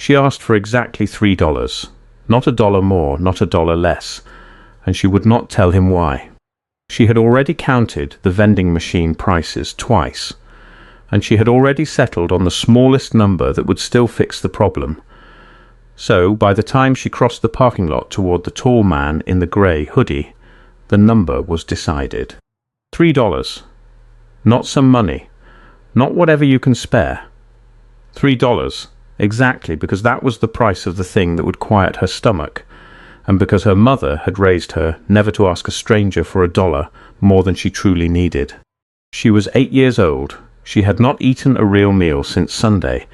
She asked for exactly $3, not $1 more, not $1 less, and she would not tell him why. She had already counted the vending machine prices twice, and she had already settled on the smallest number that would still fix the problem. So, by the time she crossed the parking lot toward the tall man in the grey hoodie, the number was decided. $3. Not some money. Not whatever you can spare. $3. Exactly, because that was the price of the thing that would quiet her stomach, and because her mother had raised her never to ask a stranger for $1 more than she truly needed. She was 8 years old. She had not eaten a real meal since Sunday,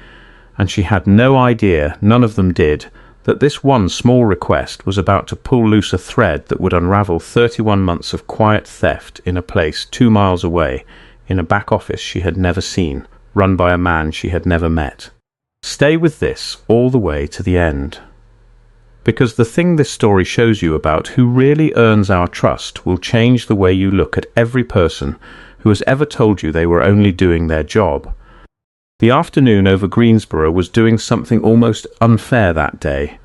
and she had no idea, none of them did, that this one small request was about to pull loose a thread that would unravel 31 months of quiet theft in a place 2 miles away, in a back office she had never seen, run by a man she had never met. Stay with this all the way to the end. Because the thing this story shows you about who really earns our trust will change the way you look at every person who has ever told you they were only doing their job. The afternoon over Greensboro was doing something almost unfair that day,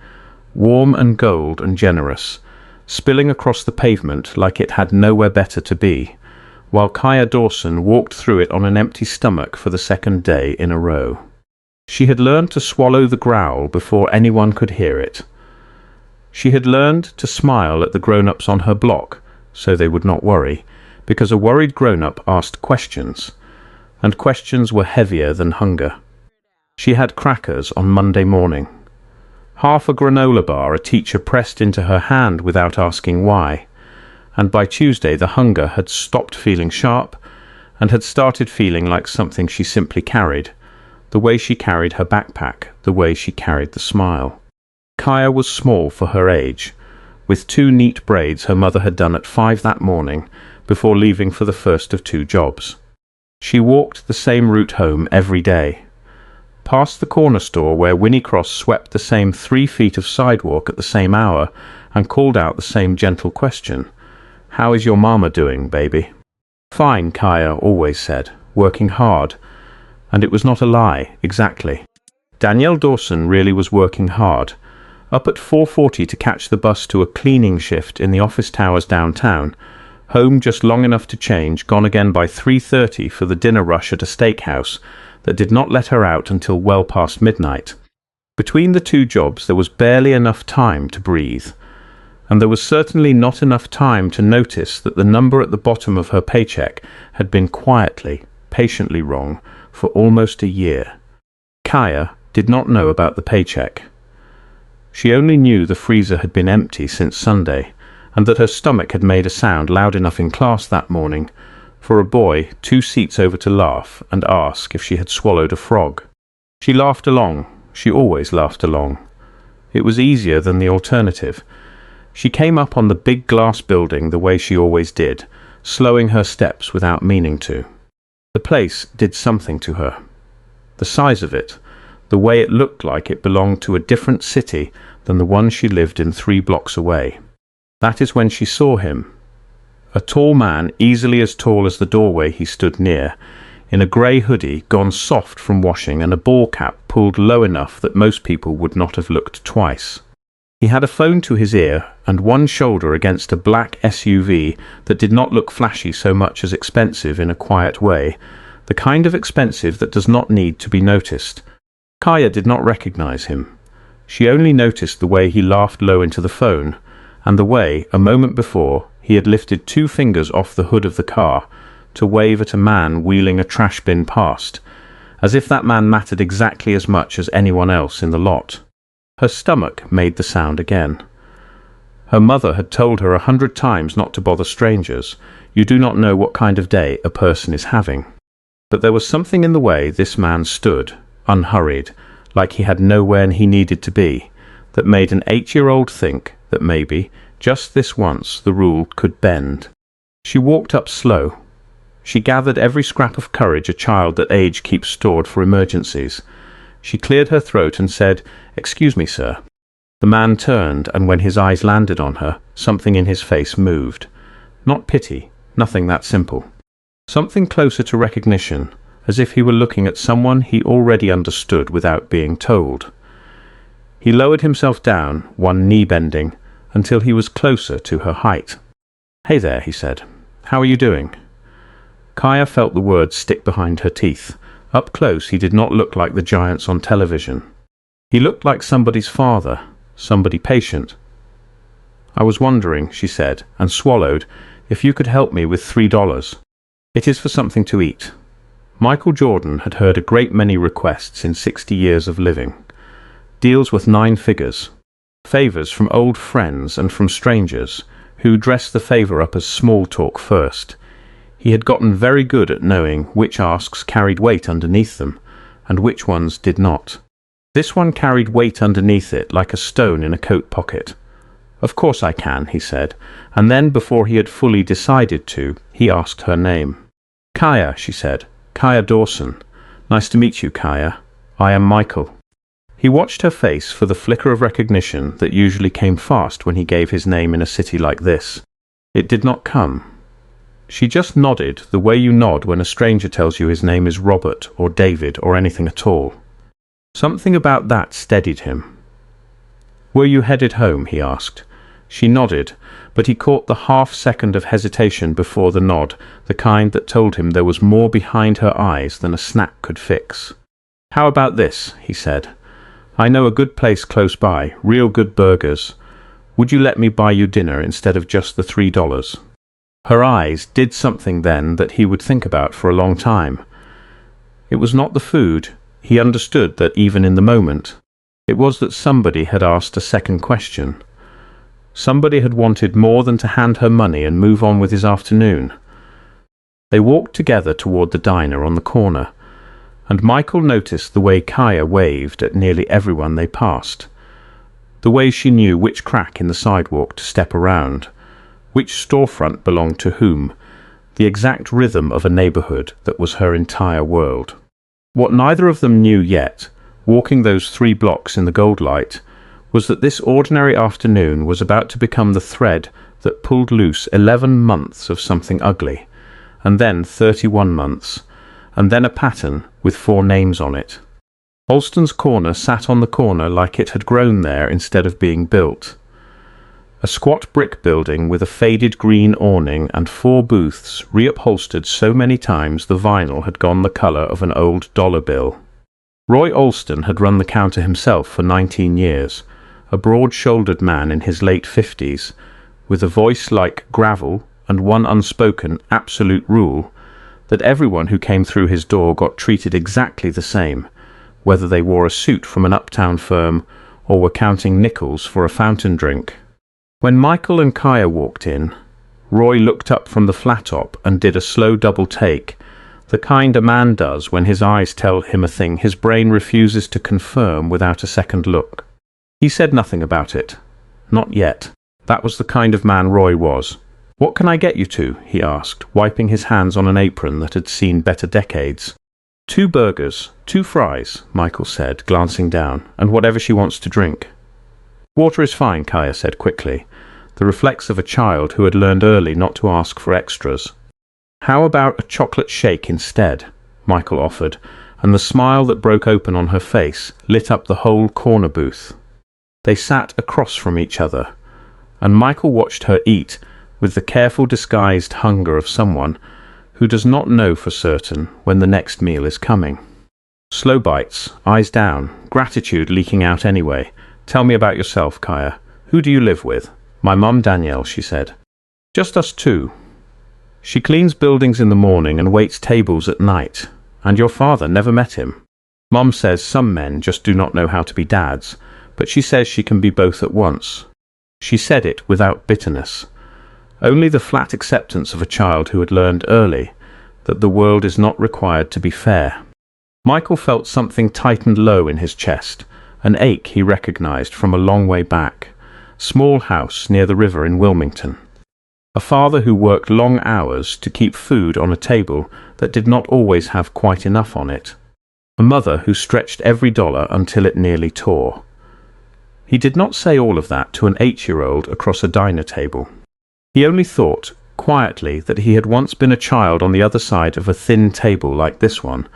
warm and gold and generous, spilling across the pavement like it had nowhere better to be, while Kaia Dawson walked through it on an empty stomach for the second day in a row. She had learned to swallow the growl before anyone could hear it. She had learned to smile at the grown-ups on her block, so they would not worry, because a worried grown-up asked questions, and questions were heavier than hunger. She had crackers on Monday morning. Half a granola bar a teacher pressed into her hand without asking why, and by Tuesday the hunger had stopped feeling sharp and had started feeling like something she simply carried, the way she carried her backpack, the way she carried the smile. Kaia was small for her age, with 2 neat braids her mother had done at 5 that morning before leaving for the first of 2 jobs. She walked the same route home every day, past the corner store where Winnie Cross swept the same 3 feet of sidewalk at the same hour and called out the same gentle question, "How is your mama doing, baby?" "Fine," Kaia always said, working hard, and it was not a lie, exactly. Danielle Dawson really was working hard, up at 4:40 to catch the bus to a cleaning shift in the office towers downtown, home just long enough to change, gone again by 3:30 for the dinner rush at a steakhouse that did not let her out until well past midnight. Between the 2 jobs there was barely enough time to breathe, and there was certainly not enough time to notice that the number at the bottom of her paycheck had been quietly, patiently wrong for almost a year. Kaia did not know about the paycheck. She only knew the freezer had been empty since Sunday, and that her stomach had made a sound loud enough in class that morning for a boy 2 seats over to laugh and ask if she had swallowed a frog. She laughed along. She always laughed along. It was easier than the alternative. She came up on the big glass building the way she always did, slowing her steps without meaning to. The place did something to her. The size of it, the way it looked like it belonged to a different city than the one she lived in 3 blocks away. That is when she saw him. A tall man, easily as tall as the doorway he stood near, in a grey hoodie gone soft from washing and a ball cap pulled low enough that most people would not have looked twice. He had a phone to his ear and one shoulder against a black SUV that did not look flashy so much as expensive in a quiet way, the kind of expensive that does not need to be noticed. Kaia did not recognize him. She only noticed the way he laughed low into the phone, and the way, a moment before, he had lifted 2 fingers off the hood of the car to wave at a man wheeling a trash bin past, as if that man mattered exactly as much as anyone else in the lot. Her stomach made the sound again. Her mother had told her 100 times not to bother strangers. You do not know what kind of day a person is having. But there was something in the way this man stood, unhurried, like he had nowhere he needed to be, that made an 8-year-old think that maybe, just this once, the rule could bend. She walked up slow. She gathered every scrap of courage a child that age keeps stored for emergencies. She cleared her throat and said, "Excuse me, sir." The man turned, and when his eyes landed on her, something in his face moved. Not pity, nothing that simple. Something closer to recognition, as if he were looking at someone he already understood without being told. He lowered himself down, one knee bending, until he was closer to her height. "Hey there," he said. "How are you doing?" Kaia felt the words stick behind her teeth. Up close, he did not look like the giants on television. He looked like somebody's father, somebody patient. "I was wondering," she said, and swallowed, "if you could help me with $3. It is for something to eat." Michael Jordan had heard a great many requests in 60 years of living. Deals worth 9 figures. Favors from old friends and from strangers, who dressed the favor up as small talk first. He had gotten very good at knowing which asks carried weight underneath them, and which ones did not. This one carried weight underneath it like a stone in a coat pocket. "Of course I can," he said, and then before he had fully decided to, he asked her name. "Kaia," she said. "Kaia Dawson. Nice to meet you, Kaia. I am Michael." He watched her face for the flicker of recognition that usually came fast when he gave his name in a city like this. It did not come. She just nodded the way you nod when a stranger tells you his name is Robert or David or anything at all. Something about that steadied him. "Were you headed home?" he asked. She nodded, but he caught the half-second of hesitation before the nod, the kind that told him there was more behind her eyes than a snap could fix. "How about this?" he said. "I know a good place close by, real good burgers. Would you let me buy you dinner instead of just the $3? Her eyes did something then that he would think about for a long time. It was not the food. He understood that even in the moment. It was that somebody had asked a second question. Somebody had wanted more than to hand her money and move on with his afternoon. They walked together toward the diner on the corner, and Michael noticed the way Kaia waved at nearly everyone they passed, the way she knew which crack in the sidewalk to step around, which storefront belonged to whom, the exact rhythm of a neighborhood that was her entire world. What neither of them knew yet, walking those 3 blocks in the gold light, was that this ordinary afternoon was about to become the thread that pulled loose 11 months of something ugly, and then 31 months, and then a pattern with 4 names on it. Holston's Corner sat on the corner like it had grown there instead of being built. A squat brick building with a faded green awning and 4 booths reupholstered so many times the vinyl had gone the color of an old dollar bill. Roy Alston had run the counter himself for 19 years, a broad-shouldered man in his late 50s, with a voice like gravel and one unspoken absolute rule that everyone who came through his door got treated exactly the same, whether they wore a suit from an uptown firm or were counting nickels for a fountain drink. When Michael and Kaia walked in, Roy looked up from the flat top and did a slow double take, the kind a man does when his eyes tell him a thing his brain refuses to confirm without a second look. He said nothing about it. Not yet. That was the kind of man Roy was. "What can I get you to?" he asked, wiping his hands on an apron that had seen better decades. 2 burgers, 2 fries, Michael said, glancing down, and whatever she wants to drink. "Water is fine," Kaia said quickly, the reflex of a child who had learned early not to ask for extras. "How about a chocolate shake instead?" Michael offered, and the smile that broke open on her face lit up the whole corner booth. They sat across from each other, and Michael watched her eat with the careful disguised hunger of someone who does not know for certain when the next meal is coming. Slow bites, eyes down, gratitude leaking out anyway. "Tell me about yourself, Kaia. Who do you live with?" "My mum, Danielle," she said. "Just us 2. She cleans buildings in the morning and waits tables at night. And your father, never met him. Mum says some men just do not know how to be dads, but she says she can be both at once." She said it without bitterness, only the flat acceptance of a child who had learned early that the world is not required to be fair. Michael felt something tightened low in his chest, an ache he recognized from a long way back. Small house near the river in Wilmington. A father who worked long hours to keep food on a table that did not always have quite enough on it. A mother who stretched every dollar until it nearly tore. He did not say all of that to an 8-year-old across a diner table. He only thought, quietly, that he had once been a child on the other side of a thin table like this one,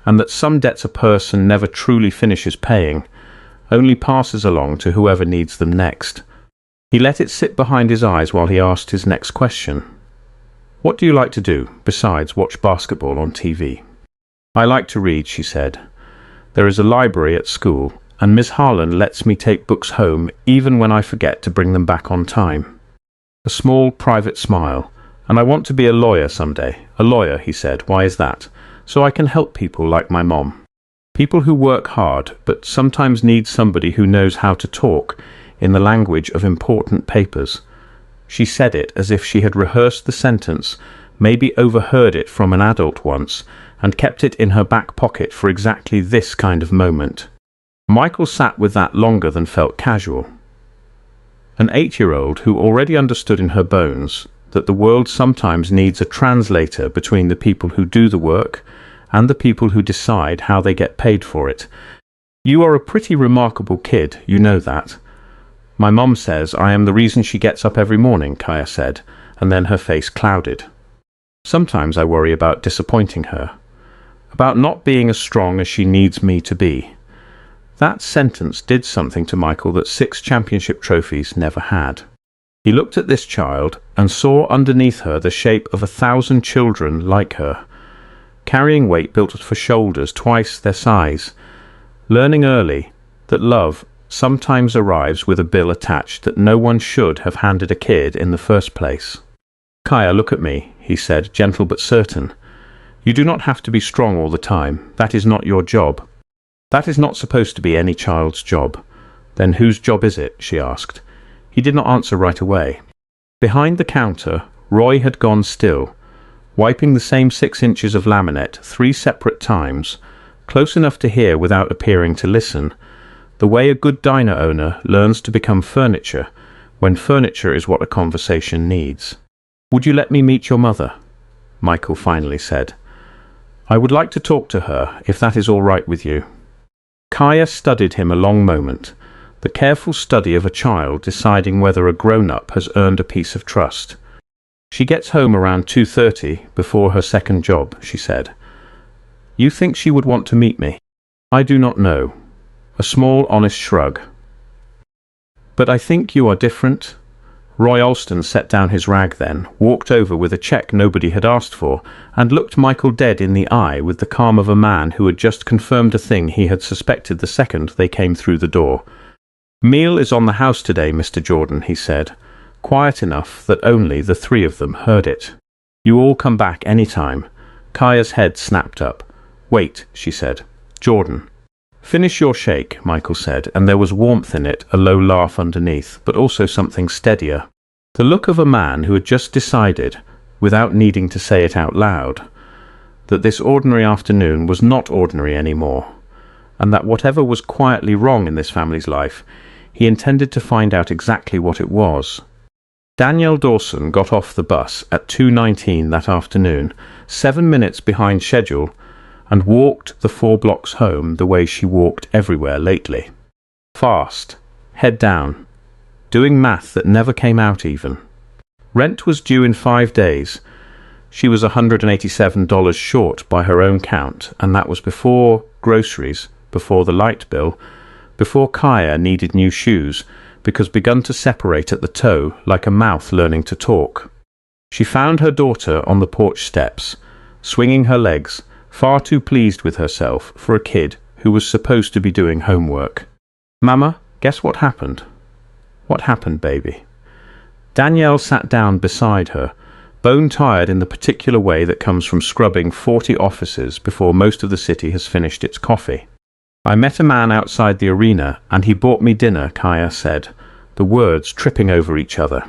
and that some debts a person never truly finishes paying, only passes along to whoever needs them next. He let it sit behind his eyes while he asked his next question. What do you like to do, besides watch basketball on TV? I like to read, she said. There is a library at school, and Miss Harlan lets me take books home even when I forget to bring them back on time. A small, private smile. And I want to be a lawyer someday. A lawyer, he said. Why is that? So I can help people like my mom. People who work hard, but sometimes need somebody who knows how to talk in the language of important papers. She said it as if she had rehearsed the sentence, maybe overheard it from an adult once, and kept it in her back pocket for exactly this kind of moment. Michael sat with that longer than felt casual. An 8-year-old who already understood in her bones that the world sometimes needs a translator between the people who do the work and the people who decide how they get paid for it. You are a pretty remarkable kid, you know that. My mom says I am the reason she gets up every morning, Kaia said, and then her face clouded. Sometimes I worry about disappointing her, about not being as strong as she needs me to be. That sentence did something to Michael that 6 championship trophies never had. He looked at this child and saw underneath her the shape of 1,000 children like her, carrying weight built for shoulders twice their size, learning early that love sometimes arrives with a bill attached that no one should have handed a kid in the first place. Kaia, look at me, he said, gentle but certain. You do not have to be strong all the time. That is not your job. That is not supposed to be any child's job. Then whose job is it? She asked. He did not answer right away. Behind the counter, Roy had gone still, wiping the same 6 inches of laminate 3 separate times, close enough to hear without appearing to listen, the way a good diner owner learns to become furniture when furniture is what a conversation needs. Would you let me meet your mother? Michael finally said. I would like to talk to her, if that is all right with you. Kaia studied him a long moment, the careful study of a child deciding whether a grown-up has earned a piece of trust. She gets home around 2:30 before her second job, she said. You think she would want to meet me? I do not know. A small, honest shrug. But I think you are different. Roy Alston set down his rag then, walked over with a check nobody had asked for, and looked Michael dead in the eye with the calm of a man who had just confirmed a thing he had suspected the second they came through the door. Meal is on the house today, Mr. Jordan, he said, quiet enough that only the 3 of them heard it. You all come back any time. Kaia's head snapped up. Wait, she said. Jordan. Finish your shake, Michael said, and there was warmth in it, a low laugh underneath, but also something steadier. The look of a man who had just decided, without needing to say it out loud, that this ordinary afternoon was not ordinary anymore, and that whatever was quietly wrong in this family's life, he intended to find out exactly what it was. Danielle Dawson got off the bus at 2:19 that afternoon, 7 minutes behind schedule, and walked the 4 blocks home the way she walked everywhere lately. Fast, head down, doing math that never came out even. Rent was due in 5 days. She was $187 short by her own count, and that was before groceries, before the light bill, before Kaia needed new shoes, because begun to separate at the toe like a mouth learning to talk. She found her daughter on the porch steps, swinging her legs, far too pleased with herself for a kid who was supposed to be doing homework. Mama, guess what happened? What happened, baby? Danielle sat down beside her, bone-tired in the particular way that comes from scrubbing 40 offices before most of the city has finished its coffee. I met a man outside the arena, and he bought me dinner, Kaia said, the words tripping over each other.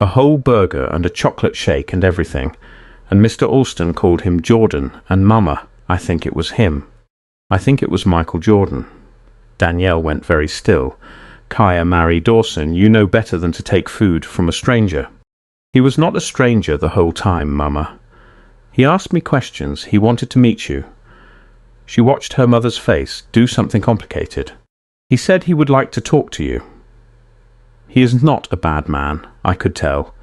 A whole burger and a chocolate shake and everything, and Mr. Alston called him Jordan, and Mama, I think it was him. I think it was Michael Jordan. Danielle went very still. Kaia, Mary Dawson, you know better than to take food from a stranger. He was not a stranger the whole time, Mama. He asked me questions. He wanted to meet you. She watched her mother's face do something complicated. He said he would like to talk to you. He is not a bad man, I could tell.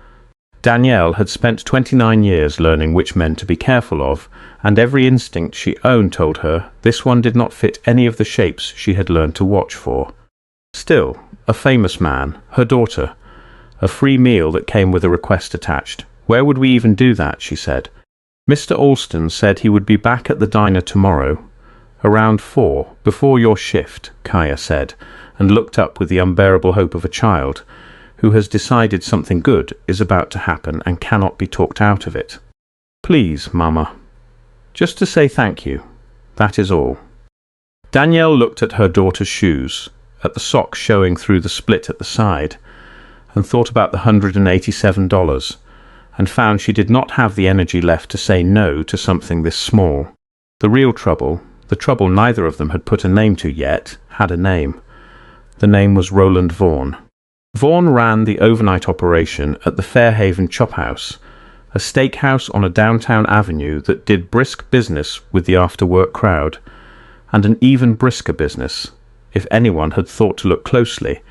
Danielle had spent 29 years learning which men to be careful of, and every instinct she owned told her this one did not fit any of the shapes she had learned to watch for. Still, a famous man, her daughter, a free meal that came with a request attached. Where would we even do that, she said. Mr. Alston said he would be back at the diner tomorrow, around 4, before your shift, Kaia said, and looked up with the unbearable hope of a child who has decided something good is about to happen and cannot be talked out of it. Please, Mama. Just to say thank you. That is all. Danielle looked at her daughter's shoes, at the socks showing through the split at the side, and thought about the $187, and found she did not have the energy left to say no to something this small. The real trouble, the trouble neither of them had put a name to yet, had a name. The name was Roland Vaughn. Vaughn ran the overnight operation at the Fairhaven Chop House, a steakhouse on a downtown avenue that did brisk business with the after-work crowd, and an even brisker business, if anyone had thought to look closely,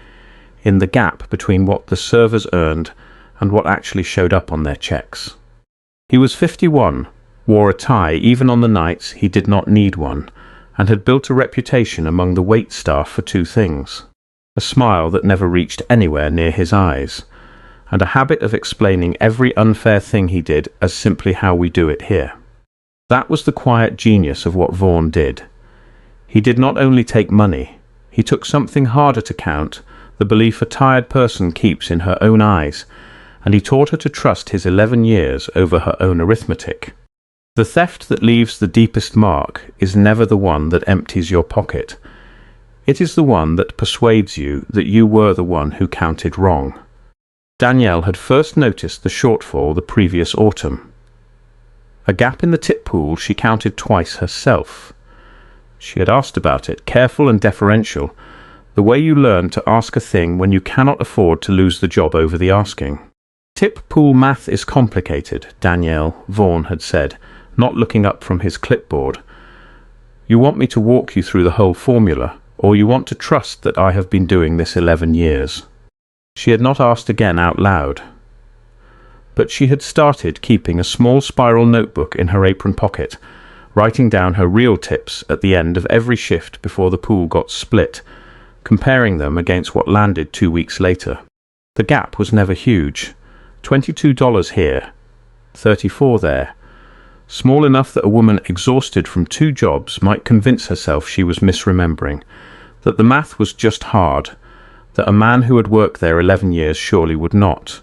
in the gap between what the servers earned and what actually showed up on their checks. He was 51, wore a tie even on the nights he did not need one, and had built a reputation among the wait staff for two things: a smile that never reached anywhere near his eyes, and a habit of explaining every unfair thing he did as simply how we do it here. That was the quiet genius of what Vaughn did. He did not only take money, he took something harder to count, the belief a tired person keeps in her own eyes, and he taught her to trust his 11 years over her own arithmetic. The theft that leaves the deepest mark is never the one that empties your pocket. It is the one that persuades you that you were the one who counted wrong. Danielle had first noticed the shortfall the previous autumn. A gap in the tip pool she counted twice herself. She had asked about it, careful and deferential, the way you learn to ask a thing when you cannot afford to lose the job over the asking. Tip pool math is complicated, Danielle, Vaughn had said, not looking up from his clipboard. You want me to walk you through the whole formula, or you want to trust that I have been doing this 11 years? She had not asked again out loud, but she had started keeping a small spiral notebook in her apron pocket, writing down her real tips at the end of every shift before the pool got split, comparing them against what landed 2 weeks later. The gap was never huge. $22 here, $34 there. Small enough that a woman exhausted from 2 jobs might convince herself she was misremembering, that the math was just hard, that a man who had worked there 11 years surely would not.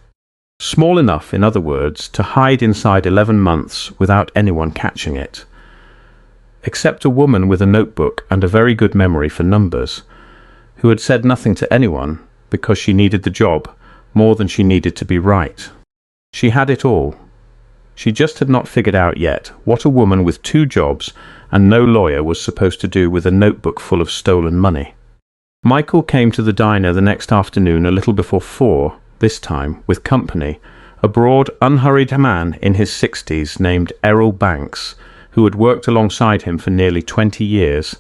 Small enough, in other words, to hide inside 11 months without anyone catching it. Except a woman with a notebook and a very good memory for numbers, who had said nothing to anyone because she needed the job more than she needed to be right. She had it all. She just had not figured out yet what a woman with 2 jobs and no lawyer was supposed to do with a notebook full of stolen money. Michael came to the diner the next afternoon a little before 4, this time with company, a broad, unhurried man in his 60s named Errol Banks, who had worked alongside him for nearly 20 years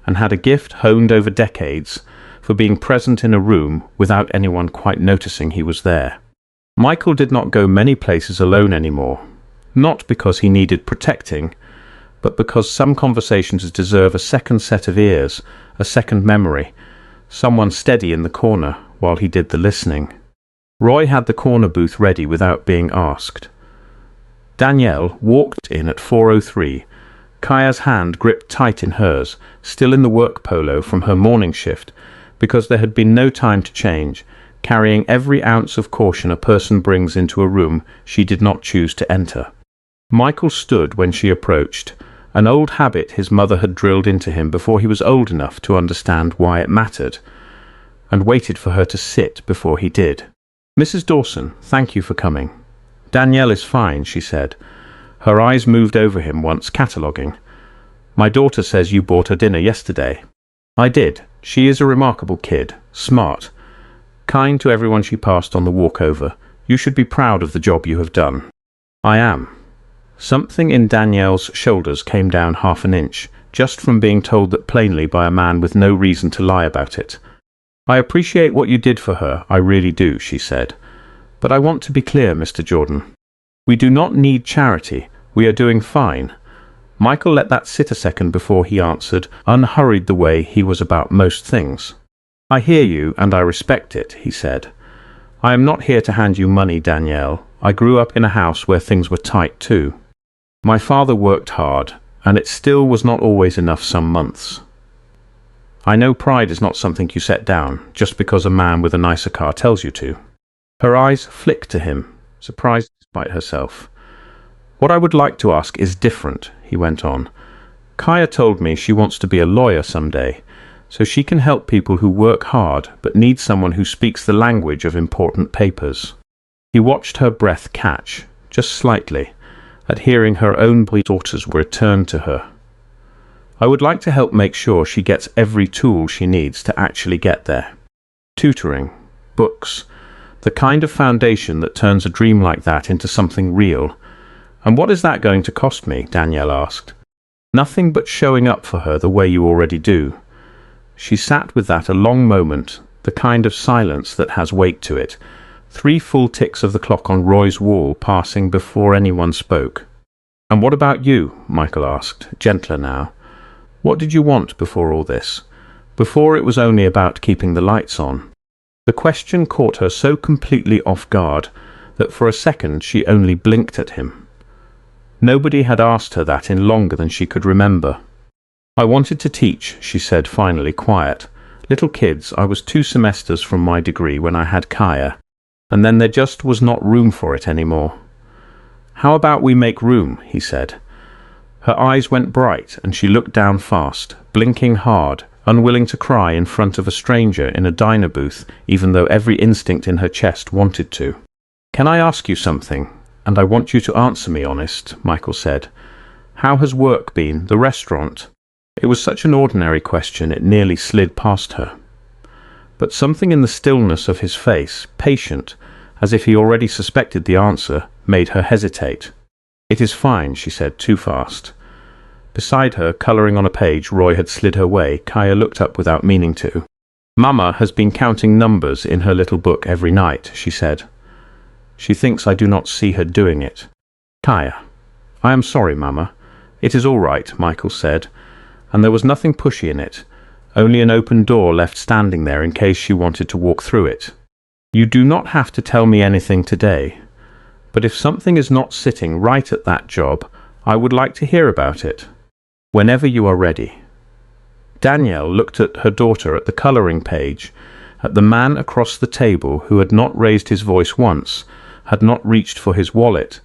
and had a gift honed over decades for being present in a room without anyone quite noticing he was there. Michael did not go many places alone anymore, not because he needed protecting, but because some conversations deserve a second set of ears, a second memory, someone steady in the corner while he did the listening. Roy had the corner booth ready without being asked. Danielle walked in at 4:03, Kaia's hand gripped tight in hers, still in the work polo from her morning shift, because there had been no time to change, carrying every ounce of caution a person brings into a room she did not choose to enter. Michael stood when she approached, an old habit his mother had drilled into him before he was old enough to understand why it mattered, and waited for her to sit before he did. "Mrs. Dawson, thank you for coming." "Danielle is fine," she said. Her eyes moved over him once, cataloguing. "My daughter says you bought her dinner yesterday." "I did. She is a remarkable kid, smart, kind to everyone she passed on the walk over. You should be proud of the job you have done." "I am." Something in Danielle's shoulders came down half an inch, just from being told that plainly by a man with no reason to lie about it. "I appreciate what you did for her, I really do," she said. "But I want to be clear, Mr. Jordan. We do not need charity. We are doing fine." Michael let that sit a second before he answered, unhurried the way he was about most things. "I hear you, and I respect it," he said. "I am not here to hand you money, Danielle. I grew up in a house where things were tight too. My father worked hard, and it still was not always enough some months. I know pride is not something you set down just because a man with a nicer car tells you to." Her eyes flicked to him, surprised despite herself. "What I would like to ask is different," he went on. "Kaia told me she wants to be a lawyer someday, so she can help people who work hard but need someone who speaks the language of important papers." He watched her breath catch, just slightly, at hearing her own daughters return to her. "I would like to help make sure she gets every tool she needs to actually get there. Tutoring, books, the kind of foundation that turns a dream like that into something real." "And what is that going to cost me?" Danielle asked. "Nothing but showing up for her the way you already do." She sat with that a long moment, the kind of silence that has weight to it, 3 full ticks of the clock on Roy's wall passing before anyone spoke. "And what about you?" Michael asked, gentler now. "What did you want before all this? Before it was only about keeping the lights on?" The question caught her so completely off guard that for a second she only blinked at him. Nobody had asked her that in longer than she could remember. "I wanted to teach," she said, finally quiet. "Little kids. I was 2 semesters from my degree when I had Kaia, and then there just was not room for it anymore." "How about we make room?" he said. Her eyes went bright and she looked down fast, blinking hard, unwilling to cry in front of a stranger in a diner booth, even though every instinct in her chest wanted to. "Can I ask you something? And I want you to answer me honest," Michael said. "How has work been, the restaurant?" It was such an ordinary question it nearly slid past her. But something in the stillness of his face, patient, as if he already suspected the answer, made her hesitate. "It is fine," she said, too fast. Beside her, colouring on a page Roy had slid her way, Kaia looked up without meaning to. "Mama has been counting numbers in her little book every night," she said. "She thinks I do not see her doing it." "Kaia." "I am sorry, Mama." "It is all right," Michael said, and there was nothing pushy in it, only an open door left standing there in case she wanted to walk through it. "You do not have to tell me anything today, but if something is not sitting right at that job, I would like to hear about it. Whenever you are ready." Danielle looked at her daughter at the colouring page, at the man across the table who had not raised his voice once, had not reached for his wallet,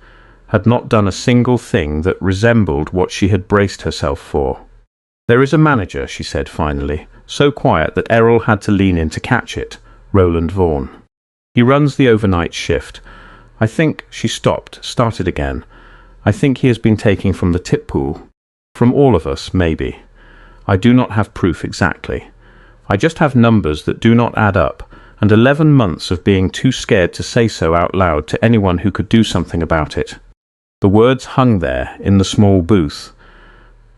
had not done a single thing that resembled what she had braced herself for. "There is a manager," she said finally, so quiet that Errol had to lean in to catch it, Roland Vaughn. "He runs the overnight shift. I think," she stopped, started again, "I think he has been taking from the tip pool. From all of us, maybe. I do not have proof exactly. I just have numbers that do not add up, and 11 months of being too scared to say so out loud to anyone who could do something about it." The words hung there in the small booth,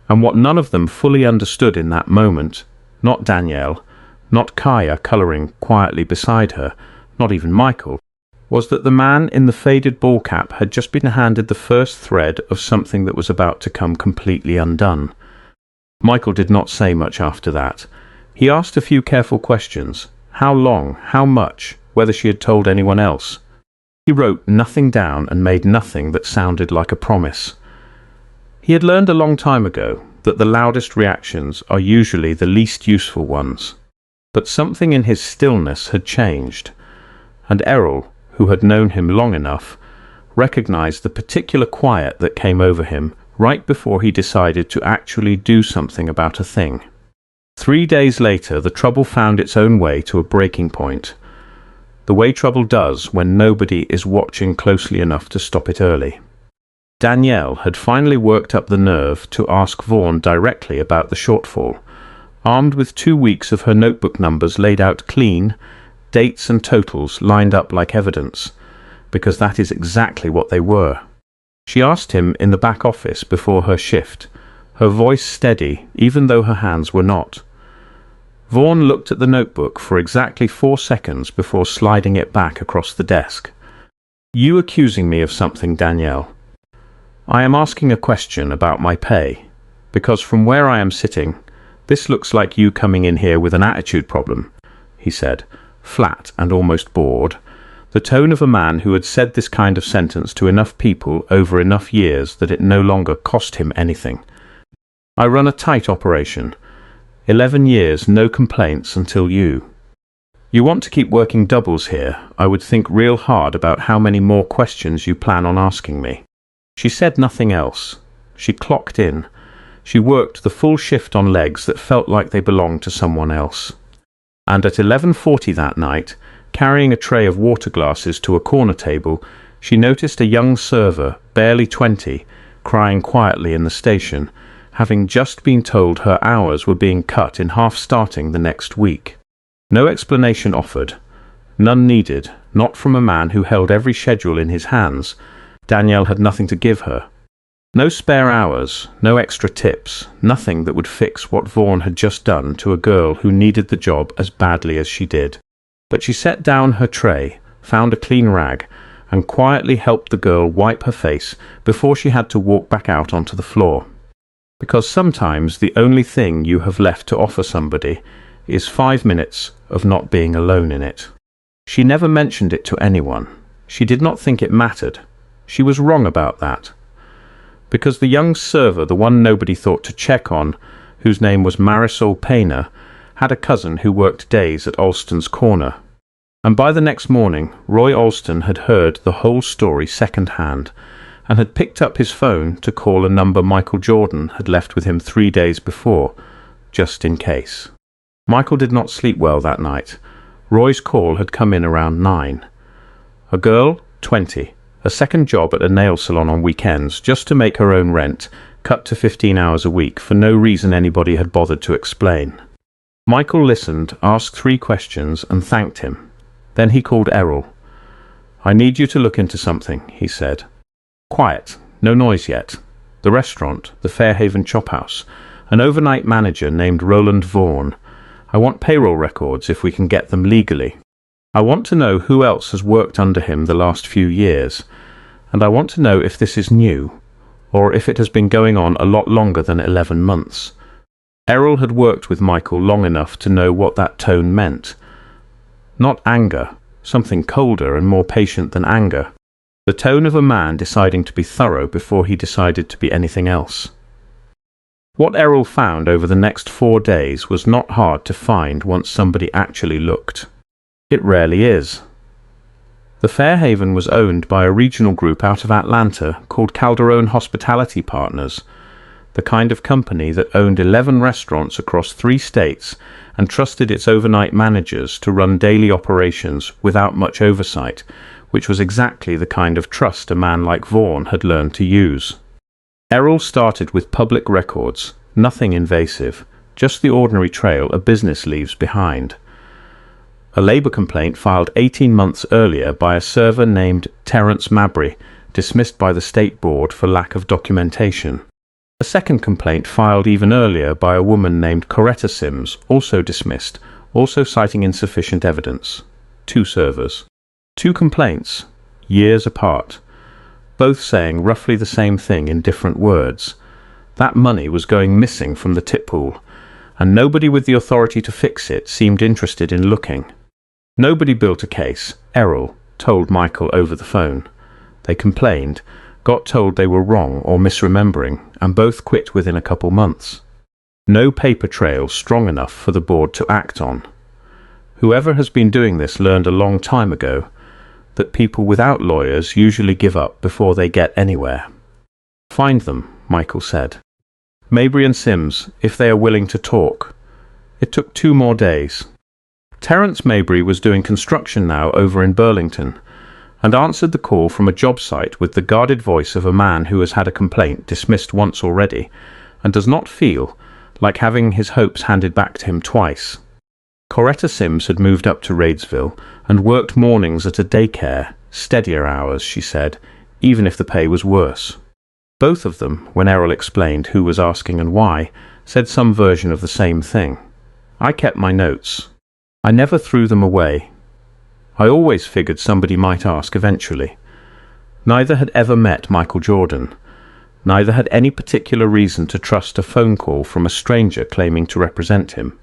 and what none of them fully understood in that moment, not Danielle, not Kaia colouring quietly beside her, not even Michael, was that the man in the faded ball cap had just been handed the first thread of something that was about to come completely undone. Michael did not say much after that. He asked a few careful questions. How long? How much? Whether she had told anyone else. He wrote nothing down and made nothing that sounded like a promise. He had learned a long time ago that the loudest reactions are usually the least useful ones. But something in his stillness had changed, and Errol, who had known him long enough, recognized the particular quiet that came over him right before he decided to actually do something about a thing. 3 days later, the trouble found its own way to a breaking point. The way trouble does when nobody is watching closely enough to stop it early. Danielle had finally worked up the nerve to ask Vaughn directly about the shortfall, armed with 2 weeks of her notebook numbers laid out clean, dates and totals lined up like evidence, because that is exactly what they were. She asked him in the back office before her shift, her voice steady even though her hands were not. Vaughn looked at the notebook for exactly 4 seconds before sliding it back across the desk. "You accusing me of something, Danielle?" "I am asking a question about my pay, because from where I am sitting, this looks like you coming in here with an attitude problem." he said, flat and almost bored, the tone of a man who had said this kind of sentence to enough people over enough years that it no longer cost him anything. I run a tight operation. 11 years, no complaints until you. You want to keep working doubles here. I would think real hard about how many more questions you plan on asking me. She said nothing else. She clocked in. She worked the full shift on legs that felt like they belonged to someone else. And at 11:40 that night, carrying a tray of water glasses to a corner table, she noticed a young server, barely 20, crying quietly in the station, having just been told her hours were being cut in half starting the next week. No explanation offered. None needed, not from a man who held every schedule in his hands. Danielle had nothing to give her. No spare hours, no extra tips, nothing that would fix what Vaughn had just done to a girl who needed the job as badly as she did. But she set down her tray, found a clean rag, and quietly helped the girl wipe her face before she had to walk back out onto the floor. Because sometimes the only thing you have left to offer somebody is 5 minutes of not being alone in it. She never mentioned it to anyone. She did not think it mattered. She was wrong about that. Because the young server, the one nobody thought to check on, whose name was Marisol Payner, had a cousin who worked days at Alston's corner. And by the next morning, Roy Alston had heard the whole story second-hand, and had picked up his phone to call a number Michael Jordan had left with him 3 days before, just in case. Michael did not sleep well that night. Roy's call had come in around 9. A girl, 20, a second job at a nail salon on weekends just to make her own rent, cut to 15 hours a week for no reason anybody had bothered to explain. Michael listened, asked 3 questions, and thanked him. Then he called Errol. "I need you to look into something," he said. "Quiet, no noise yet. The restaurant, the Fairhaven Chop House, an overnight manager named Roland Vaughn. I want payroll records if we can get them legally. I want to know who else has worked under him the last few years, and I want to know if this is new, or if it has been going on a lot longer than 11 months. Errol had worked with Michael long enough to know what that tone meant. Not anger, something colder and more patient than anger. The tone of a man deciding to be thorough before he decided to be anything else. What Errol found over the next 4 days was not hard to find once somebody actually looked. It rarely is. The Fairhaven was owned by a regional group out of Atlanta called Calderone Hospitality Partners, the kind of company that owned 11 restaurants across 3 states and trusted its overnight managers to run daily operations without much oversight, which was exactly the kind of trust a man like Vaughn had learned to use. Errol started with public records, nothing invasive, just the ordinary trail a business leaves behind. A labor complaint filed 18 months earlier by a server named Terrence Mabry, dismissed by the state board for lack of documentation. A second complaint filed even earlier by a woman named Coretta Sims, also dismissed, also citing insufficient evidence. 2 servers. 2 complaints, years apart, both saying roughly the same thing in different words. That money was going missing from the tip pool, and nobody with the authority to fix it seemed interested in looking. Nobody built a case. Errol told Michael over the phone. They complained, got told they were wrong or misremembering, and both quit within a couple months. No paper trail strong enough for the board to act on. Whoever has been doing this learned a long time ago that people without lawyers usually give up before they get anywhere. "Find them," Michael said. "Mabry and Sims, if they are willing to talk." It took 2 more days. Terrence Mabry was doing construction now over in Burlington, and answered the call from a job site with the guarded voice of a man who has had a complaint dismissed once already, and does not feel like having his hopes handed back to him twice. Coretta Sims had moved up to Raidsville and worked mornings at a daycare, steadier hours, she said, even if the pay was worse. Both of them, when Errol explained who was asking and why, said some version of the same thing. I kept my notes. I never threw them away. I always figured somebody might ask eventually. Neither had ever met Michael Jordan. Neither had any particular reason to trust a phone call from a stranger claiming to represent him.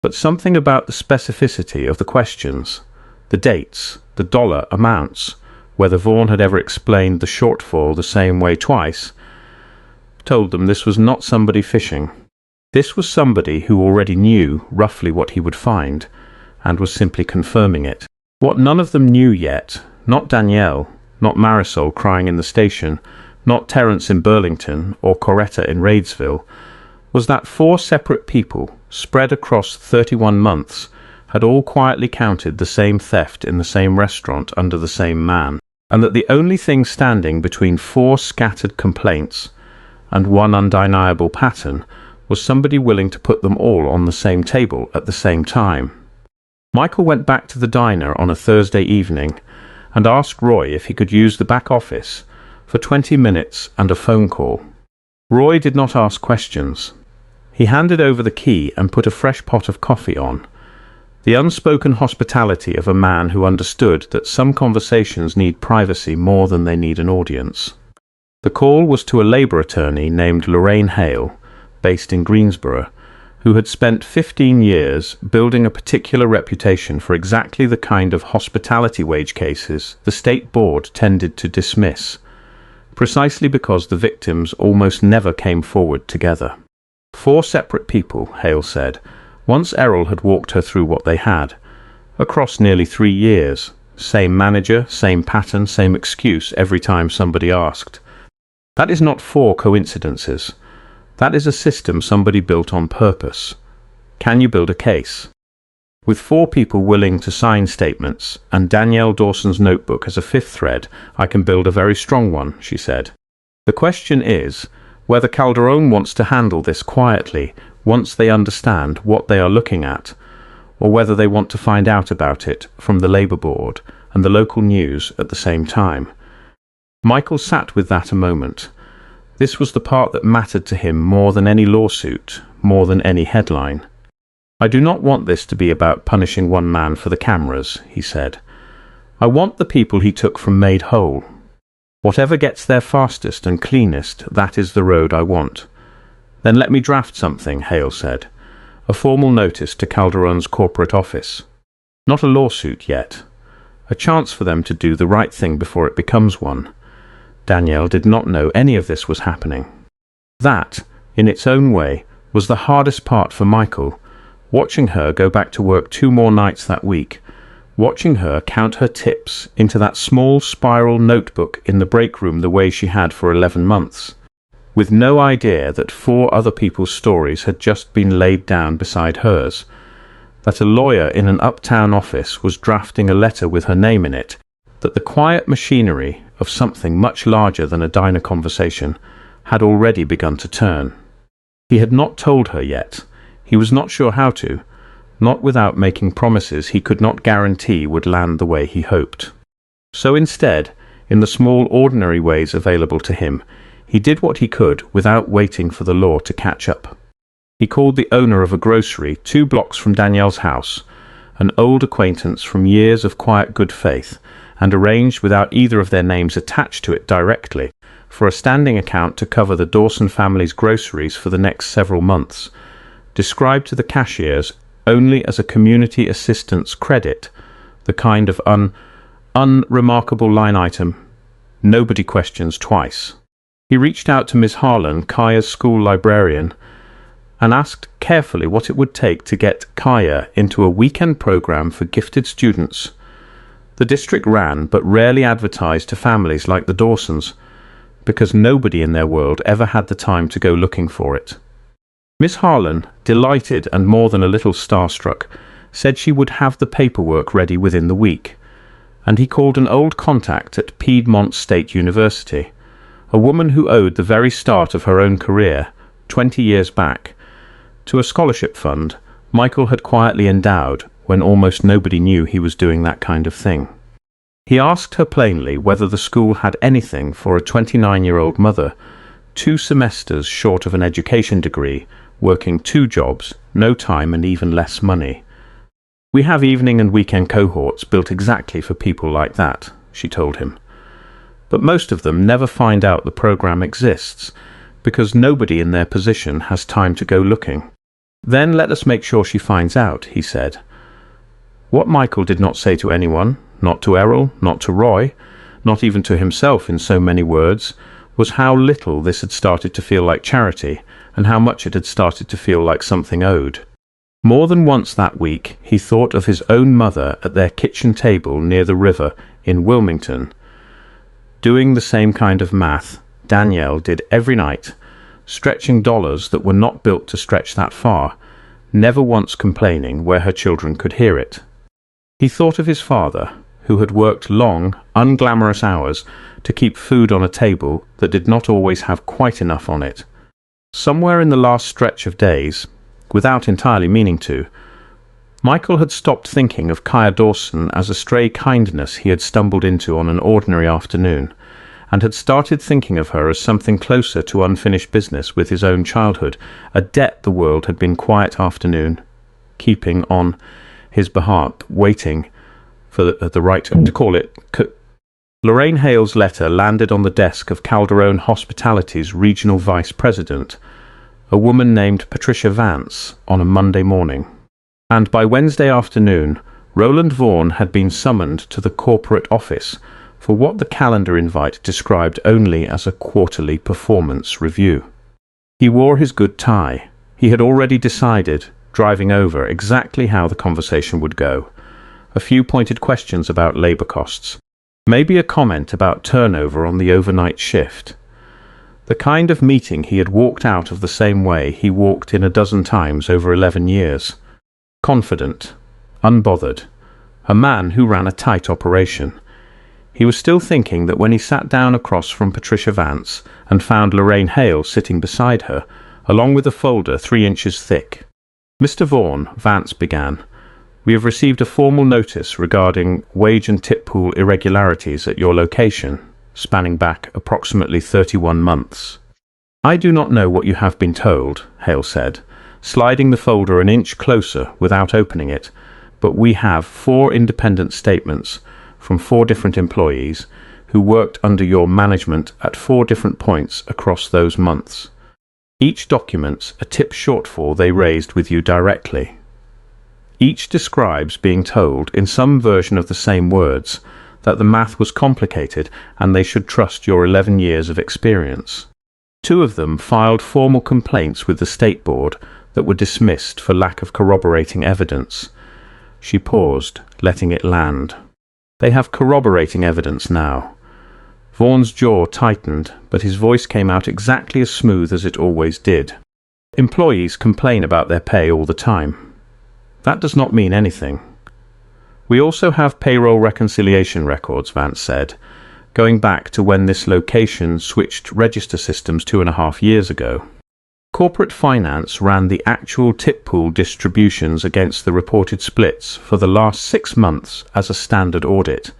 But something about the specificity of the questions, the dates, the dollar amounts, whether Vaughn had ever explained the shortfall the same way twice, told them this was not somebody fishing. This was somebody who already knew roughly what he would find, and was simply confirming it. What none of them knew yet, not Danielle, not Marisol crying in the station, not Terence in Burlington or Coretta in Raidsville, was that 4 separate people, spread across 31 months, had all quietly counted the same theft in the same restaurant under the same man, and that the only thing standing between 4 scattered complaints and one undeniable pattern was somebody willing to put them all on the same table at the same time. Michael went back to the diner on a Thursday evening and asked Roy if he could use the back office for 20 minutes and a phone call. Roy did not ask questions. He handed over the key and put a fresh pot of coffee on. The unspoken hospitality of a man who understood that some conversations need privacy more than they need an audience. The call was to a labour attorney named Lorraine Hale, based in Greensboro, who had spent 15 years building a particular reputation for exactly the kind of hospitality wage cases the state board tended to dismiss, precisely because the victims almost never came forward together. 4 separate people, Hale said, once Errol had walked her through what they had. Across nearly 3 years, same manager, same pattern, same excuse every time somebody asked. That is not 4 coincidences. That is a system somebody built on purpose. Can you build a case? With 4 people willing to sign statements and Danielle Dawson's notebook as a 5th thread, I can build a very strong one, she said. The question is whether Calderon wants to handle this quietly once they understand what they are looking at, or whether they want to find out about it from the Labour Board and the local news at the same time. Michael sat with that a moment. This was the part that mattered to him more than any lawsuit, more than any headline. I do not want this to be about punishing one man for the cameras, he said. I want the people he took from made whole. Whatever gets there fastest and cleanest, that is the road I want. Then let me draft something, Hale said. A formal notice to Calderon's corporate office. Not a lawsuit yet. A chance for them to do the right thing before it becomes one. Danielle did not know any of this was happening. That, in its own way, was the hardest part for Michael, watching her go back to work 2 more nights that week, watching her count her tips into that small spiral notebook in the break room the way she had for 11 months, with no idea that 4 other people's stories had just been laid down beside hers, that a lawyer in an uptown office was drafting a letter with her name in it, that the quiet machinery of something much larger than a diner conversation had already begun to turn. He had not told her yet. He was not sure how to, not without making promises he could not guarantee would land the way he hoped. So instead, in the small ordinary ways available to him, he did what he could without waiting for the law to catch up. He called the owner of a grocery 2 blocks from Danielle's house, an old acquaintance from years of quiet good faith, and arranged without either of their names attached to it directly for a standing account to cover the Dawson family's groceries for the next several months, described to the cashiers only as a community assistance credit, the kind of unremarkable line item nobody questions twice. He reached out to Miss Harlan, Kaia's school librarian, and asked carefully what it would take to get Kaia into a weekend program for gifted students. The district ran but rarely advertised to families like the Dawsons, because nobody in their world ever had the time to go looking for it. Miss Harlan, delighted and more than a little starstruck, said she would have the paperwork ready within the week, and he called an old contact at Piedmont State University, a woman who owed the very start of her own career, 20 years back, to a scholarship fund Michael had quietly endowed when almost nobody knew he was doing that kind of thing. He asked her plainly whether the school had anything for a 29-year-old mother, 2 semesters short of an education degree, working 2 jobs, no time and even less money. We have evening and weekend cohorts built exactly for people like that, she told him. But most of them never find out the program exists, because nobody in their position has time to go looking. Then let us make sure she finds out, he said. What Michael did not say to anyone, not to Errol, not to Roy, not even to himself in so many words, was how little this had started to feel like charity, and how much it had started to feel like something owed. More than once that week he thought of his own mother at their kitchen table near the river in Wilmington, doing the same kind of math Danielle did every night, stretching dollars that were not built to stretch that far, never once complaining where her children could hear it. He thought of his father, who had worked long, unglamorous hours to keep food on a table that did not always have quite enough on it. Somewhere in the last stretch of days, without entirely meaning to, Michael had stopped thinking of Kaia Dawson as a stray kindness he had stumbled into on an ordinary afternoon, and had started thinking of her as something closer to unfinished business with his own childhood, a debt the world had been quiet afternoon, keeping on his behalf, waiting for the right to call it. Lorraine Hale's letter landed on the desk of Calderon Hospitality's regional vice president, a woman named Patricia Vance, on a Monday morning. And by Wednesday afternoon, Roland Vaughn had been summoned to the corporate office for what the calendar invite described only as a quarterly performance review. He wore his good tie. He had already decided, driving over, exactly how the conversation would go. A few pointed questions about labor costs. Maybe a comment about turnover on the overnight shift. The kind of meeting he had walked out of the same way he walked in a dozen times over 11 years. Confident, unbothered, a man who ran a tight operation. He was still thinking that when he sat down across from Patricia Vance and found Lorraine Hale sitting beside her, along with a folder 3 inches thick. "Mr. Vaughn," Vance began, "we have received a formal notice regarding wage and tip pool irregularities at your location, spanning back approximately 31 months. "I do not know what you have been told," Hale said, sliding the folder an inch closer without opening it, "but we have 4 independent statements from 4 different employees who worked under your management at 4 different points across those months. Each documents a tip shortfall they raised with you directly. Each describes being told, in some version of the same words, that the math was complicated and they should trust your 11 years of experience. 2 of them filed formal complaints with the State Board that were dismissed for lack of corroborating evidence." She paused, letting it land. "They have corroborating evidence now." Vaughn's jaw tightened, but his voice came out exactly as smooth as it always did. "Employees complain about their pay all the time. That does not mean anything. We also have payroll reconciliation records," Vance said, "going back to when this location switched register systems 2.5 years ago. Corporate finance ran the actual tip pool distributions against the reported splits for the last 6 months as a standard audit.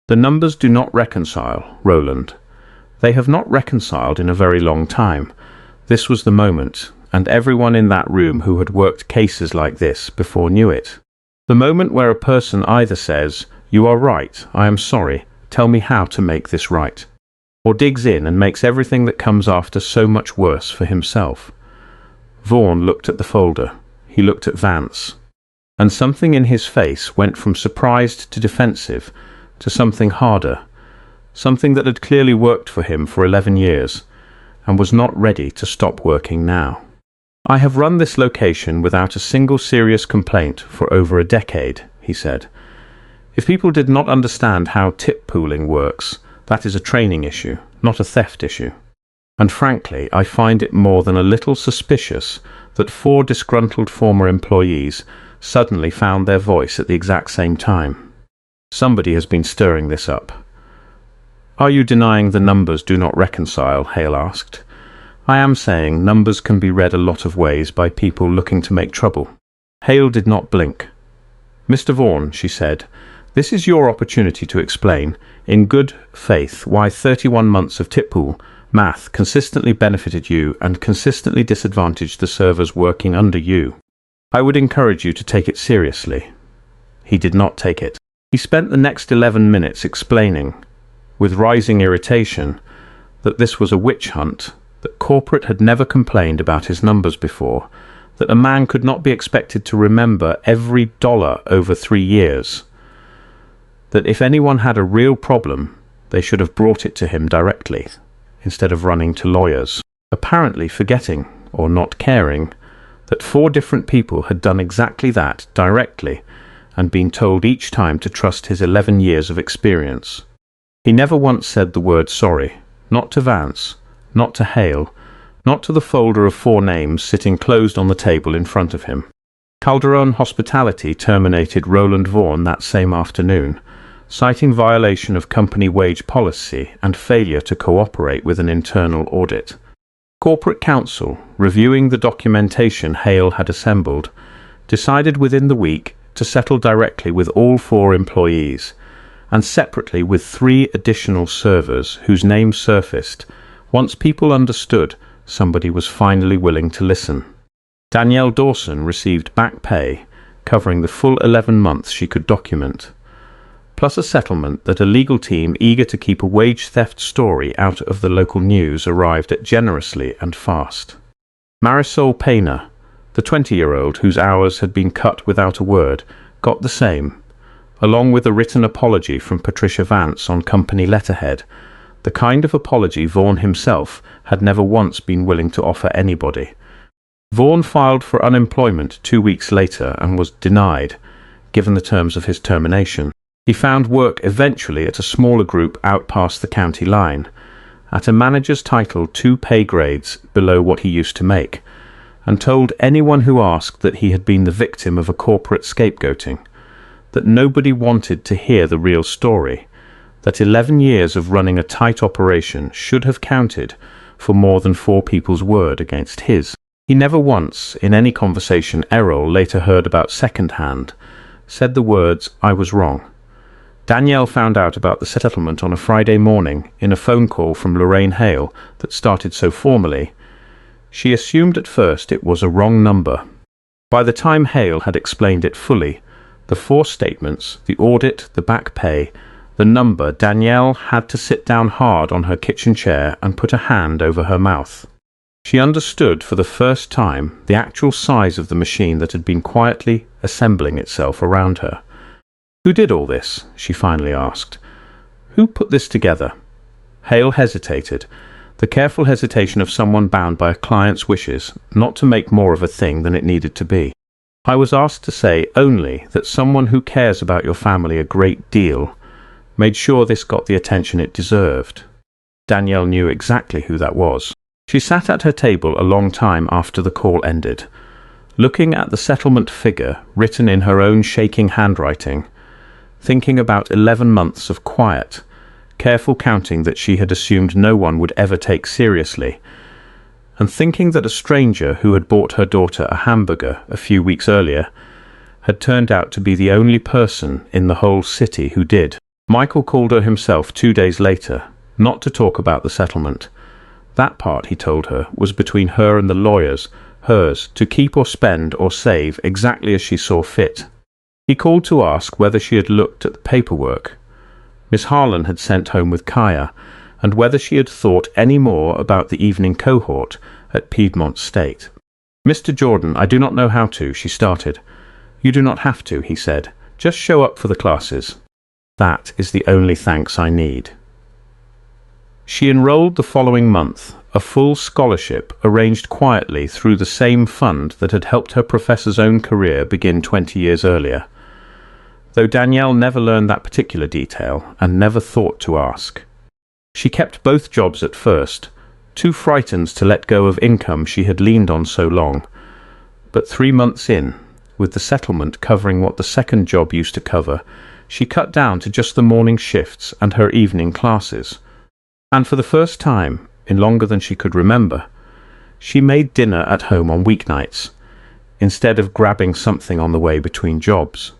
The numbers do not reconcile, Roland. They have not reconciled in a very long time. This was the moment, and everyone in that room who had worked cases like this before knew it. The moment where a person either says, 'You are right, I am sorry, tell me how to make this right,' or digs in and makes everything that comes after so much worse for himself." Vaughn looked at the folder. He looked at Vance. And something in his face went from surprised to defensive, to something harder, something that had clearly worked for him for 11 years, and was not ready to stop working now. "I have run this location without a single serious complaint for over a decade," he said. "If people did not understand how tip pooling works, that is a training issue, not a theft issue. And frankly, I find it more than a little suspicious that 4 disgruntled former employees suddenly found their voice at the exact same time. Somebody has been stirring this up." "Are you denying the numbers do not reconcile?" Hale asked. "I am saying numbers can be read a lot of ways by people looking to make trouble." Hale did not blink. "Mr. Vaughn," she said, "this is your opportunity to explain, in good faith, why 31 months of tip pool math consistently benefited you and consistently disadvantaged the servers working under you. I would encourage you to take it seriously." He did not take it. He spent the next 11 minutes explaining, with rising irritation, that this was a witch hunt, that corporate had never complained about his numbers before, that a man could not be expected to remember every dollar over 3 years, that if anyone had a real problem, they should have brought it to him directly, instead of running to lawyers, apparently forgetting, or not caring, that 4 different people had done exactly that directly and been told each time to trust his 11 years of experience. He never once said the word sorry, not to Vance, not to Hale, not to the folder of 4 names sitting closed on the table in front of him. Calderon Hospitality terminated Roland Vaughn that same afternoon, citing violation of company wage policy and failure to cooperate with an internal audit. Corporate counsel, reviewing the documentation Hale had assembled, decided within the week to settle directly with all 4 employees, and separately with 3 additional servers whose names surfaced once people understood somebody was finally willing to listen. Danielle Dawson received back pay, covering the full 11 months she could document, plus a settlement that a legal team eager to keep a wage theft story out of the local news arrived at generously and fast. Marisol Payner, the 20-year-old whose hours had been cut without a word, got the same, along with a written apology from Patricia Vance on company letterhead, the kind of apology Vaughn himself had never once been willing to offer anybody. Vaughn filed for unemployment 2 weeks later and was denied, given the terms of his termination. He found work eventually at a smaller group out past the county line, at a manager's title 2 pay grades below what he used to make, and told anyone who asked that he had been the victim of a corporate scapegoating, that nobody wanted to hear the real story, that 11 years of running a tight operation should have counted for more than 4 people's word against his. He never once, in any conversation Errol later heard about secondhand, said the words, "I was wrong." Danielle found out about the settlement on a Friday morning in a phone call from Lorraine Hale that started so formally. She assumed at first it was a wrong number. By the time Hale had explained it fully, the 4 statements, the audit, the back pay, the number, Danielle had to sit down hard on her kitchen chair and put a hand over her mouth. She understood for the first time the actual size of the machine that had been quietly assembling itself around her. "Who did all this?" she finally asked. "Who put this together?" Hale hesitated, the careful hesitation of someone bound by a client's wishes not to make more of a thing than it needed to be. "I was asked to say only that someone who cares about your family a great deal made sure this got the attention it deserved." Danielle knew exactly who that was. She sat at her table a long time after the call ended, looking at the settlement figure written in her own shaking handwriting, thinking about 11 months of quiet, careful counting that she had assumed no one would ever take seriously, and thinking that a stranger who had bought her daughter a hamburger a few weeks earlier had turned out to be the only person in the whole city who did. Michael called her himself 2 days later, not to talk about the settlement. That part, he told her, was between her and the lawyers, hers, to keep or spend or save exactly as she saw fit. He called to ask whether she had looked at the paperwork Miss Harlan had sent home with Kaia, and whether she had thought any more about the evening cohort at Piedmont State. "Mr. Jordan, I do not know how to," she started. "You do not have to," he said. "Just show up for the classes. That is the only thanks I need." She enrolled the following month, a full scholarship arranged quietly through the same fund that had helped her professor's own career begin 20 years earlier, though Danielle never learned that particular detail and never thought to ask. She kept both jobs at first, too frightened to let go of income she had leaned on so long, but 3 months in, with the settlement covering what the second job used to cover, she cut down to just the morning shifts and her evening classes. And for the first time, in longer than she could remember, she made dinner at home on weeknights, instead of grabbing something on the way between jobs.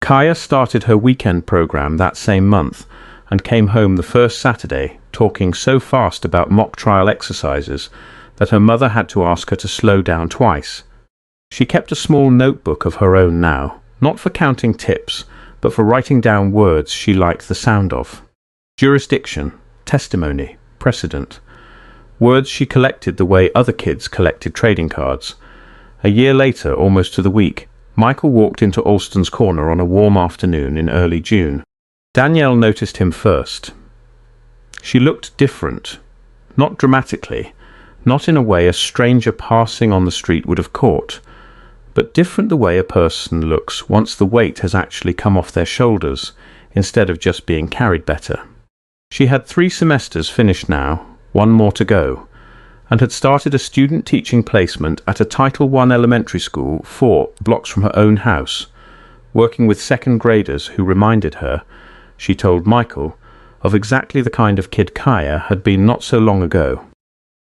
Kaia started her weekend program that same month and came home the first Saturday talking so fast about mock trial exercises that her mother had to ask her to slow down twice. She kept a small notebook of her own now, not for counting tips, but for writing down words she liked the sound of. Jurisdiction, testimony, precedent, words she collected the way other kids collected trading cards, A year later, almost to the week, Michael walked into Alston's corner on a warm afternoon in early June. Danielle noticed him first. She looked different, not dramatically, not in a way a stranger passing on the street would have caught, but different the way a person looks once the weight has actually come off their shoulders, instead of just being carried better. She had 3 semesters finished now, 1 more to go, and had started a student teaching placement at a Title I elementary school 4 blocks from her own house, working with second graders who reminded her, she told Michael, of exactly the kind of kid Kaia had been not so long ago.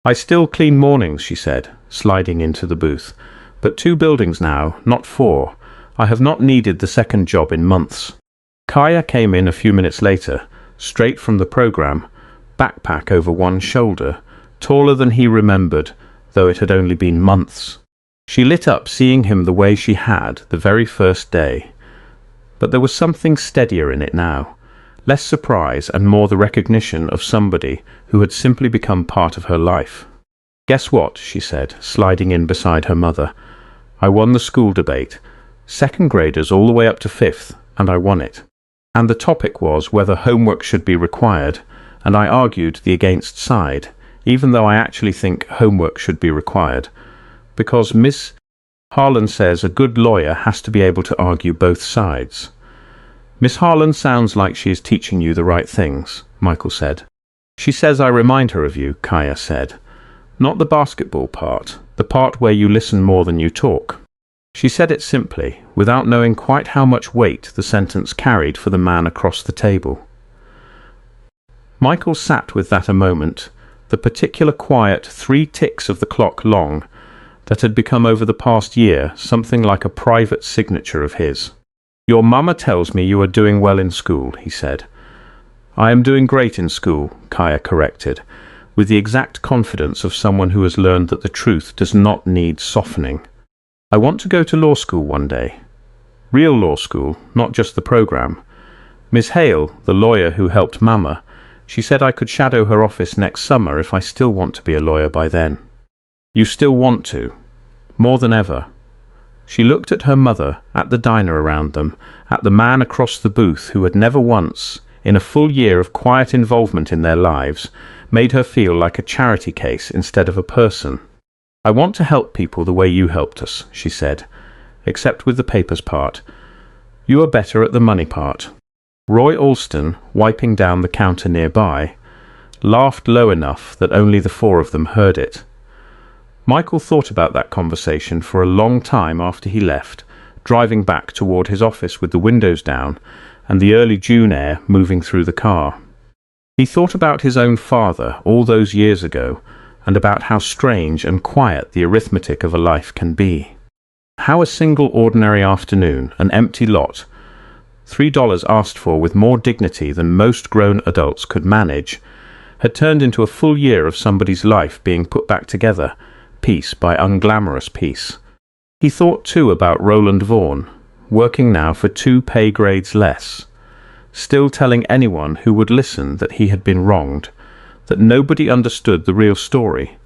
"I still clean mornings," she said, sliding into the booth, "but 2 buildings now, not 4. I have not needed the second job in months." Kaia came in a few minutes later, straight from the program, backpack over one shoulder, taller than he remembered, though it had only been months. She lit up seeing him the way she had the very first day. But there was something steadier in it now, less surprise and more the recognition of somebody who had simply become part of her life. "Guess what?" she said, sliding in beside her mother. "I won the school debate. Second graders all the way up to 5th, and I won it. And the topic was whether homework should be required, and I argued the against side, even though I actually think homework should be required, because Miss Harlan says a good lawyer has to be able to argue both sides." "Miss Harlan sounds like she is teaching you the right things," Michael said. "She says I remind her of you," Kaia said. "Not the basketball part, the part where you listen more than you talk." She said it simply, without knowing quite how much weight the sentence carried for the man across the table. Michael sat with that a moment, the particular quiet 3 ticks of the clock long that had become over the past year something like a private signature of his. "Your mama tells me you are doing well in school," he said. "I am doing great in school," Kaia corrected, with the exact confidence of someone who has learned that the truth does not need softening. "I want to go to law school one day. Real law school, not just the program. Miss Hale, the lawyer who helped Mama, she said I could shadow her office next summer if I still want to be a lawyer by then." "You still want to? More than ever." She looked at her mother, at the diner around them, at the man across the booth who had never once, in a full year of quiet involvement in their lives, made her feel like a charity case instead of a person. "I want to help people the way you helped us," she said, "except with the papers part. You are better at the money part." Roy Alston, wiping down the counter nearby, laughed low enough that only the 4 of them heard it. Michael thought about that conversation for a long time after he left, driving back toward his office with the windows down and the early June air moving through the car. He thought about his own father all those years ago, and about how strange and quiet the arithmetic of a life can be. How a single ordinary afternoon, an empty lot, $3 asked for with more dignity than most grown adults could manage, had turned into a full year of somebody's life being put back together, piece by unglamorous piece. He thought too about Roland Vaughn, working now for 2 pay grades less, still telling anyone who would listen that he had been wronged, that nobody understood the real story,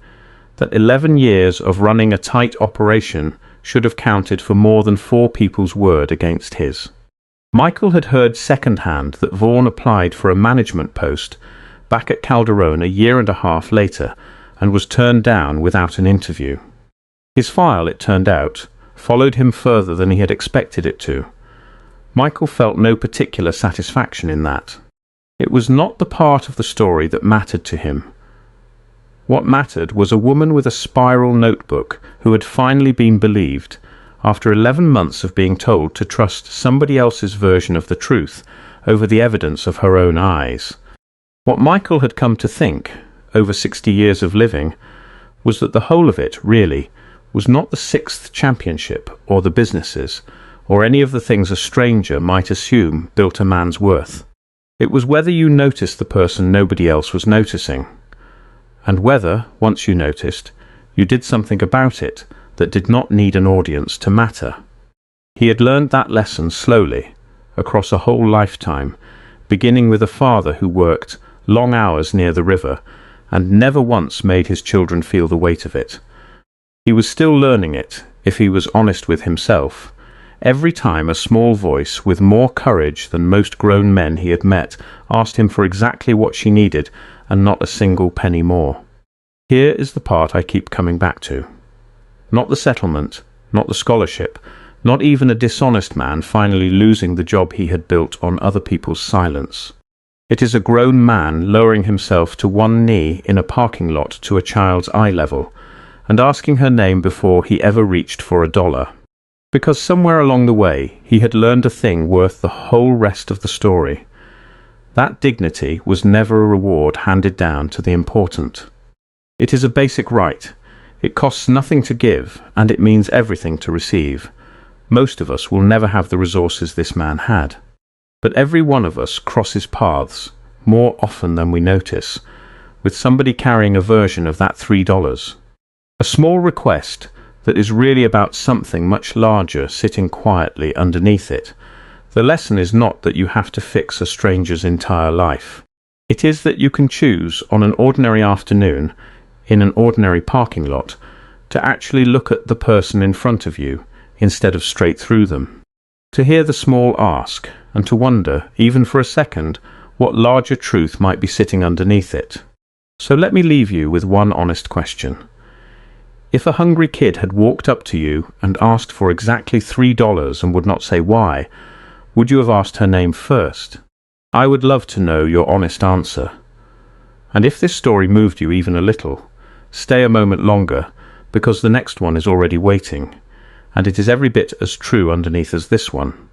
that 11 years of running a tight operation should have counted for more than 4 people's word against his. Michael had heard second-hand that Vaughn applied for a management post back at Calderon a year and a half later and was turned down without an interview. His file, it turned out, followed him further than he had expected it to. Michael felt no particular satisfaction in that. It was not the part of the story that mattered to him. What mattered was a woman with a spiral notebook who had finally been believed, after 11 months of being told to trust somebody else's version of the truth over the evidence of her own eyes. What Michael had come to think, over 60 years of living, was that the whole of it, really, was not the 6th championship or the businesses, or any of the things a stranger might assume built a man's worth. It was whether you noticed the person nobody else was noticing, and whether, once you noticed, you did something about it that did not need an audience to matter. He had learned that lesson slowly, across a whole lifetime, beginning with a father who worked long hours near the river and never once made his children feel the weight of it. He was still learning it, if he was honest with himself. Every time a small voice with more courage than most grown men he had met asked him for exactly what she needed and not a single penny more. Here is the part I keep coming back to. Not the settlement, not the scholarship, not even a dishonest man finally losing the job he had built on other people's silence. It is a grown man lowering himself to one knee in a parking lot to a child's eye level and asking her name before he ever reached for $1. Because somewhere along the way he had learned a thing worth the whole rest of the story. That dignity was never a reward handed down to the important. It is a basic right. It costs nothing to give, and it means everything to receive. Most of us will never have the resources this man had. But every one of us crosses paths, more often than we notice, with somebody carrying a version of that $3. A small request that is really about something much larger sitting quietly underneath it. The lesson is not that you have to fix a stranger's entire life. It is that you can choose on an ordinary afternoon, in an ordinary parking lot, to actually look at the person in front of you instead of straight through them. To hear the small ask, and to wonder, even for a second, what larger truth might be sitting underneath it. So let me leave you with one honest question. If a hungry kid had walked up to you and asked for exactly $3 and would not say why, would you have asked her name first? I would love to know your honest answer. And if this story moved you even a little, stay a moment longer, because the next one is already waiting, and it is every bit as true underneath as this one.